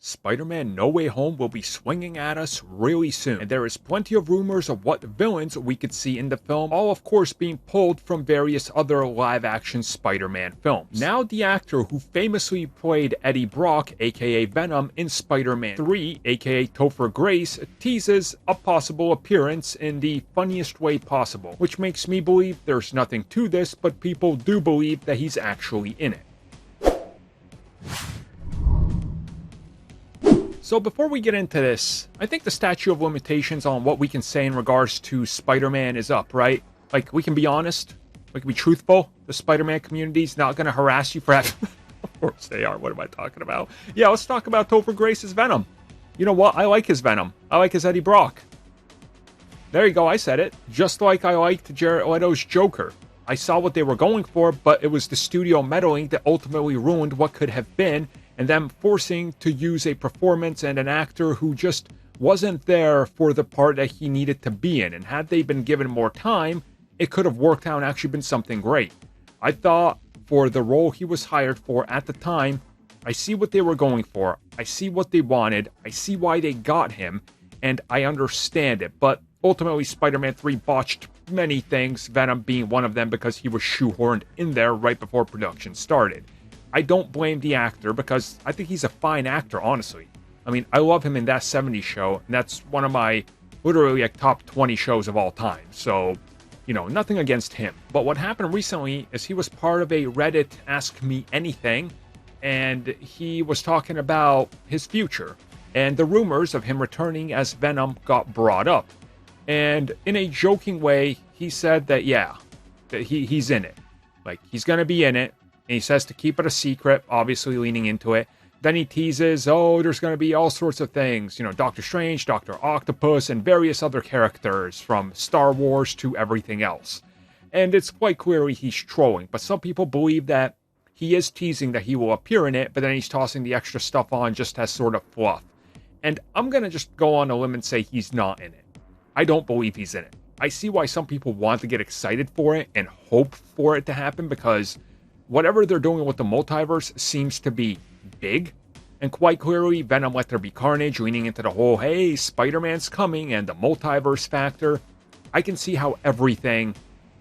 Spider-Man No Way Home will be swinging at us really soon, and there is plenty of rumors of what villains we could see in the film, all of course being pulled from various other live-action Spider-Man films. Now the actor who famously played Eddie Brock, aka Venom, in Spider-Man 3, aka Topher Grace, teases a possible appearance in the funniest way possible, which makes me believe there's nothing to this, but people do believe that he's actually in it. So before we get into this, I think the statute of limitations on what we can say in regards to Spider-Man is up, right? Like, we can be honest, we can be truthful. The Spider-Man community's not going to harass you for having... Of course they are, what am I talking about? Yeah, let's talk about Topher Grace's Venom. You know what? I like his Venom. I like his Eddie Brock. There you go, I said it. Just like I liked Jared Leto's Joker. I saw what they were going for, but it was the studio meddling that ultimately ruined what could have been, and them forcing to use a performance and an actor who just wasn't there for the part that he needed to be in. And had they been given more time, it could have worked out and actually been something great. I thought for the role he was hired for at the time, I see what they were going for. I see what they wanted. I see why they got him, and I understand it. But ultimately, Spider-Man 3 botched many things, Venom being one of them because he was shoehorned in there right before production started. I don't blame the actor because I think he's a fine actor, honestly. I mean, I love him in That 70s Show, and that's one of my literally like top 20 shows of all time. So, you know, nothing against him. But what happened recently is he was part of a Reddit Ask Me Anything, and he was talking about his future. And the rumors of him returning as Venom got brought up. And in a joking way, he said that, yeah, that he's in it. Like, he's going to be in it. And he says to keep it a secret, obviously leaning into it. Then he teases, oh, there's going to be all sorts of things. You know, Doctor Strange, Dr. Octopus, and various other characters from Star Wars to everything else. And it's quite clearly he's trolling. But some people believe that he is teasing that he will appear in it, but then he's tossing the extra stuff on just as sort of fluff. And I'm going to just go on a limb and say he's not in it. I don't believe he's in it. I see why some people want to get excited for it and hope for it to happen because whatever they're doing with the multiverse seems to be big. And quite clearly, Venom Let There Be Carnage, leaning into the whole, hey, Spider-Man's coming and the multiverse factor. I can see how everything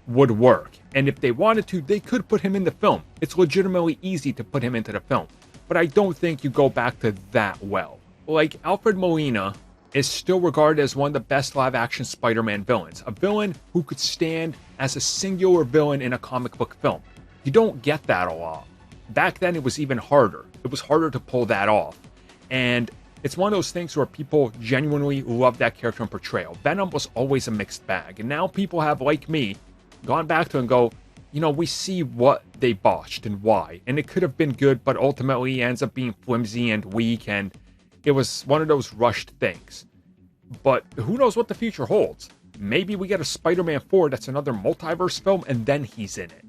would work. And if they wanted to, they could put him in the film. It's legitimately easy to put him into the film. But I don't think you go back to that well. Like, Alfred Molina is still regarded as one of the best live-action Spider-Man villains. A villain who could stand as a singular villain in a comic book film. You don't get that a lot. Back then, it was even harder. It was harder to pull that off. And it's one of those things where people genuinely love that character and portrayal. Venom was always a mixed bag. And now people have, like me, gone back to it and go, you know, we see what they botched and why. And it could have been good, but ultimately ends up being flimsy and weak. And it was one of those rushed things. But who knows what the future holds? Maybe we get a Spider-Man 4 that's another multiverse film and then he's in it.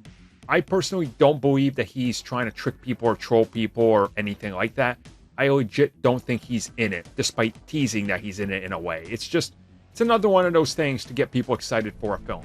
I personally don't believe that he's trying to trick people or troll people or anything like that. I legit don't think he's in it, despite teasing that he's in it in a way. It's another one of those things to get people excited for a film.